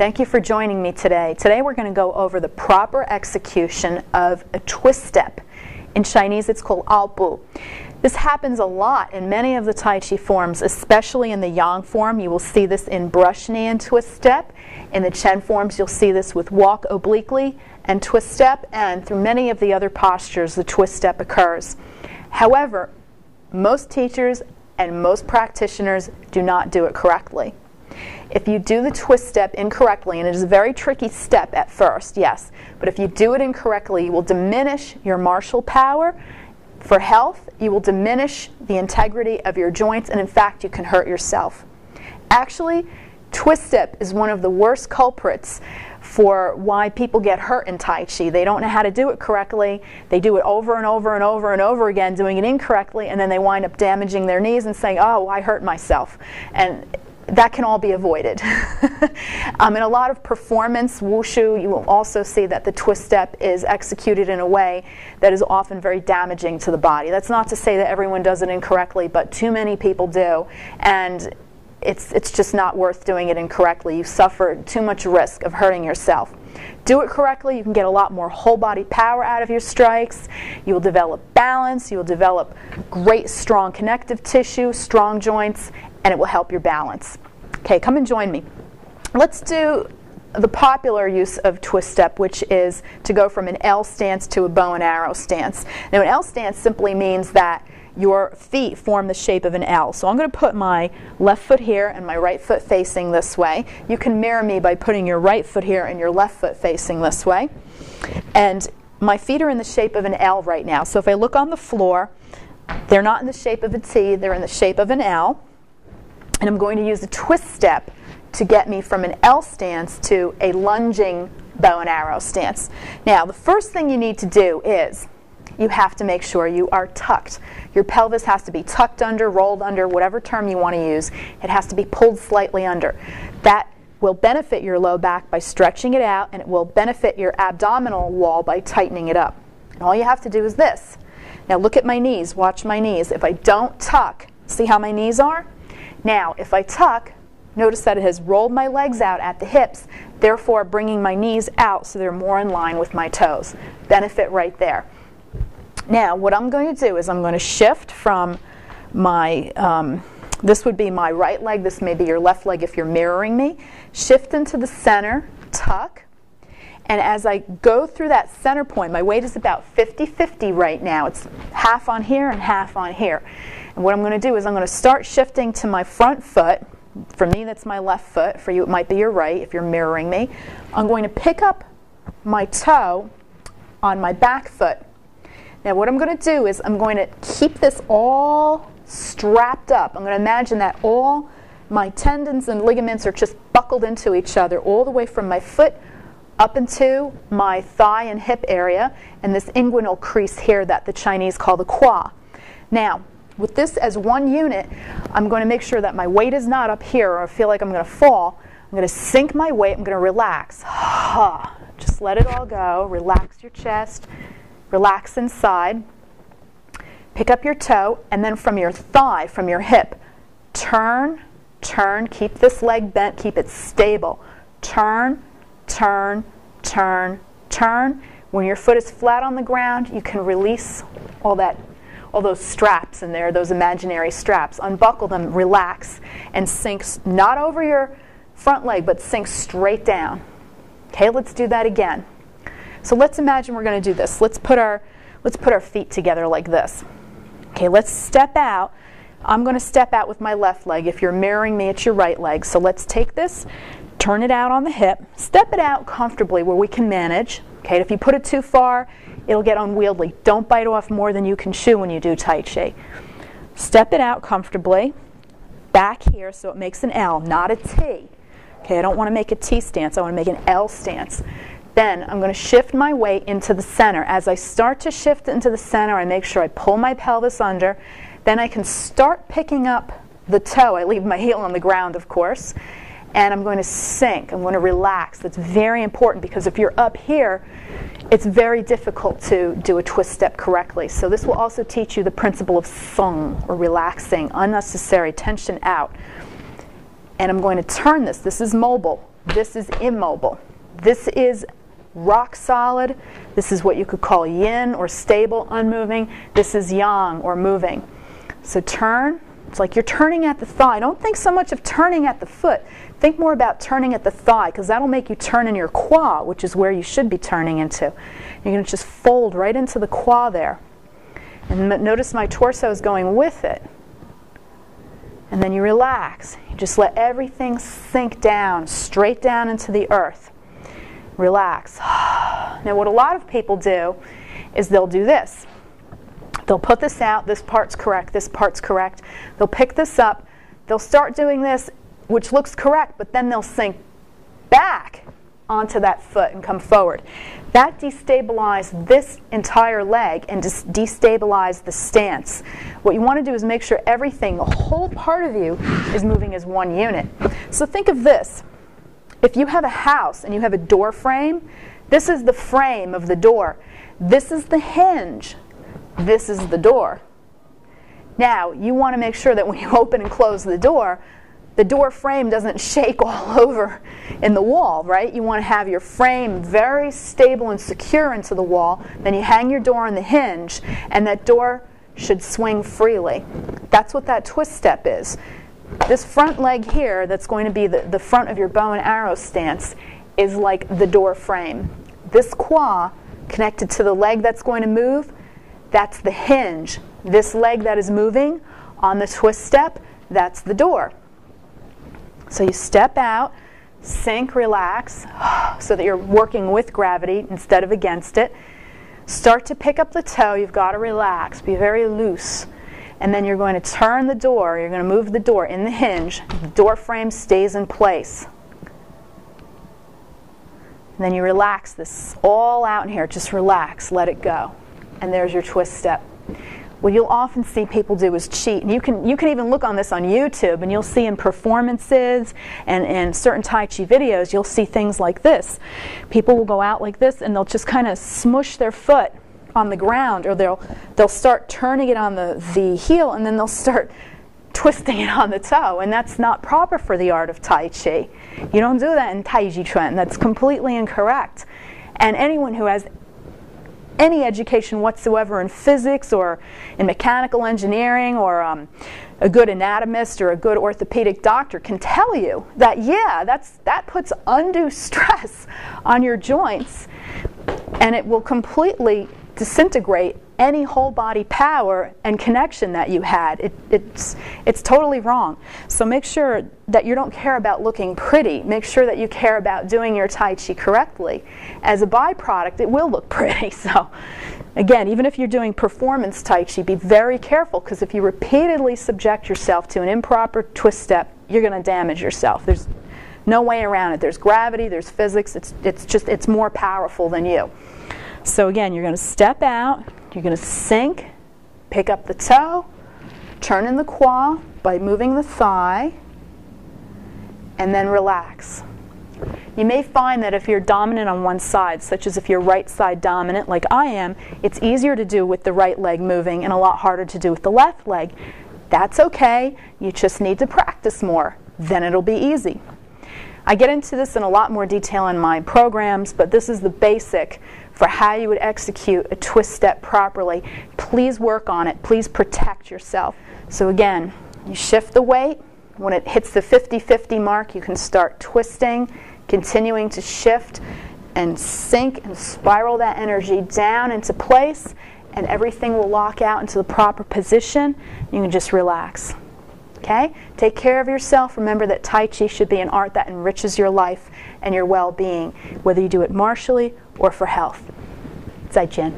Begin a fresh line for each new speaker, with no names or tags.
Thank you for joining me today. Today we're going to go over the proper execution of a twist step. In Chinese it's called alpu. This happens a lot in many of the Tai Chi forms, especially in the Yang form. You will see this in brush knee and twist step. In the Chen forms you'll see this with walk obliquely and twist step, and through many of the other postures the twist step occurs. However, most teachers and most practitioners do not do it correctly. If you do the twist step incorrectly, and it is a very tricky step at first, yes, but if you do it incorrectly, you will diminish your martial power for health, you will diminish the integrity of your joints, and in fact, you can hurt yourself. Actually, twist step is one of the worst culprits for why people get hurt in Tai Chi. They don't know how to do it correctly. They do it over and over and over and over again, doing it incorrectly, and then they wind up damaging their knees and saying, oh, I hurt myself. And that can all be avoided. In a lot of performance wushu, you will also see that the twist step is executed in a way that is often very damaging to the body. That's not to say that everyone does it incorrectly, but too many people do, and it's just not worth doing it incorrectly. You suffer too much risk of hurting yourself. Do it correctly, you can get a lot more whole body power out of your strikes. You will develop balance, you will develop great strong connective tissue, strong joints, and it will help your balance. Okay, come and join me. Let's do the popular use of twist step, which is to go from an L stance to a bow and arrow stance. Now, an L stance simply means that your feet form the shape of an L. So I'm going to put my left foot here and my right foot facing this way. You can mirror me by putting your right foot here and your left foot facing this way. And my feet are in the shape of an L right now. So if I look on the floor, they're not in the shape of a T, they're in the shape of an L. And I'm going to use a twist step to get me from an L stance to a lunging bow and arrow stance. Now, the first thing you need to do is you have to make sure you are tucked. Your pelvis has to be tucked under, rolled under, whatever term you want to use. It has to be pulled slightly under. That will benefit your low back by stretching it out, and it will benefit your abdominal wall by tightening it up. And all you have to do is this. Now look at my knees. Watch my knees. If I don't tuck, see how my knees are? Now, if I tuck, notice that it has rolled my legs out at the hips, therefore bringing my knees out so they're more in line with my toes. Benefit right there. Now, what I'm going to do is I'm going to shift from my, this would be my right leg, this may be your left leg if you're mirroring me. Shift into the center, tuck, and as I go through that center point, my weight is about 50-50 right now. It's half on here and half on here. And what I'm going to do is I'm going to start shifting to my front foot. For me, that's my left foot. For you, it might be your right if you're mirroring me. I'm going to pick up my toe on my back foot. Now, what I'm going to do is I'm going to keep this all strapped up. I'm going to imagine that all my tendons and ligaments are just buckled into each other all the way from my foot up into my thigh and hip area, and this inguinal crease here that the Chinese call the qua. Now, with this as one unit, I'm going to make sure that my weight is not up here or I feel like I'm going to fall. I'm going to sink my weight. I'm going to relax. Just let it all go. Relax your chest. Relax inside. Pick up your toe, and then from your thigh, from your hip, turn, turn. Keep this leg bent. Keep it stable. Turn, turn, turn, turn. When your foot is flat on the ground, you can release all those straps in there, those imaginary straps. Unbuckle them, relax, and sink not over your front leg, but sink straight down. Okay, let's do that again. So let's imagine we're going to do this. Let's put our feet together like this. Okay, let's step out. I'm going to step out with my left leg. If you're mirroring me, it's your right leg. So let's take this, turn it out on the hip, step it out comfortably where we can manage. Okay, if you put it too far, it'll get unwieldy. Don't bite off more than you can chew when you do Tai Chi. Step it out comfortably, back here so it makes an L, not a T. Okay, I don't want to make a T stance, I want to make an L stance. Then I'm going to shift my weight into the center. As I start to shift into the center, I make sure I pull my pelvis under. Then I can start picking up the toe. I leave my heel on the ground, of course. And I'm going to sink. I'm going to relax. That's very important because if you're up here, it's very difficult to do a twist step correctly. So this will also teach you the principle of sung, or relaxing, unnecessary tension out. And I'm going to turn this. This is mobile. this is immobile. This is rock solid. This is what you could call yin or stable, unmoving. This is yang or moving. So turn. It's like you're turning at the thigh. Don't think so much of turning at the foot. Think more about turning at the thigh, because that'll make you turn in your quad, which is where you should be turning into. You're going to just fold right into the quad there. And notice my torso is going with it. And then you relax. You just let everything sink down, straight down into the earth. Relax. Now what a lot of people do is they'll do this. They'll put this out, this part's correct, this part's correct. They'll pick this up, they'll start doing this, which looks correct, but then they'll sink back onto that foot and come forward. That destabilizes this entire leg and just destabilizes the stance. What you want to do is make sure everything, the whole part of you, is moving as one unit. So think of this. If you have a house and you have a door frame, this is the frame of the door. This is the hinge. This is the door. Now, you want to make sure that when you open and close the door frame doesn't shake all over in the wall, right? You want to have your frame very stable and secure into the wall. Then you hang your door on the hinge, and that door should swing freely. That's what that twist step is. This front leg here, that's going to be the front of your bow and arrow stance, is like the door frame. This quad connected to the leg that's going to move, that's the hinge. This leg that is moving on the twist step, that's the door. So you step out, sink, relax, so that you're working with gravity instead of against it. Start to pick up the toe. You've got to relax. Be very loose. And then you're going to turn the door. You're going to move the door in the hinge. The door frame stays in place. And then you relax this all out in here. Just relax. Let it go. And there's your twist step. What you'll often see people do is cheat. And you can even look on this on YouTube, and you'll see in performances and certain Tai Chi videos, you'll see things like this. People will go out like this, and they'll just kind of smush their foot on the ground, or they'll start turning it on the heel, and then they'll start twisting it on the toe. And that's not proper for the art of Tai Chi. You don't do that in Tai Chi Chuan. That's completely incorrect. And anyone who has any education whatsoever in physics or in mechanical engineering or a good anatomist or a good orthopedic doctor can tell you that, yeah, that puts undue stress on your joints, and it will completely disintegrate any whole body power and connection that you had. It's totally wrong. So make sure that you don't care about looking pretty. Make sure that you care about doing your Tai Chi correctly. As a byproduct, it will look pretty. So again, even if you're doing performance Tai Chi, be very careful, because if you repeatedly subject yourself to an improper twist step, you're going to damage yourself. There's no way around it. There's gravity, there's physics. It's more powerful than you. So again, you're going to step out, you're going to sink, pick up the toe, turn in the quad by moving the thigh, and then relax. You may find that if you're dominant on one side, such as if you're right side dominant like I am, it's easier to do with the right leg moving and a lot harder to do with the left leg. That's okay. You just need to practice more. Then it'll be easy. I get into this in a lot more detail in my programs, but this is the basic for how you would execute a twist step properly. Please work on it. Please protect yourself. So again, you shift the weight. When it hits the 50-50 mark, you can start twisting, continuing to shift and sink and spiral that energy down into place, and everything will lock out into the proper position. You can just relax. Okay? Take care of yourself. Remember that Tai Chi should be an art that enriches your life and your well-being, whether you do it martially or for health. Zai Jian.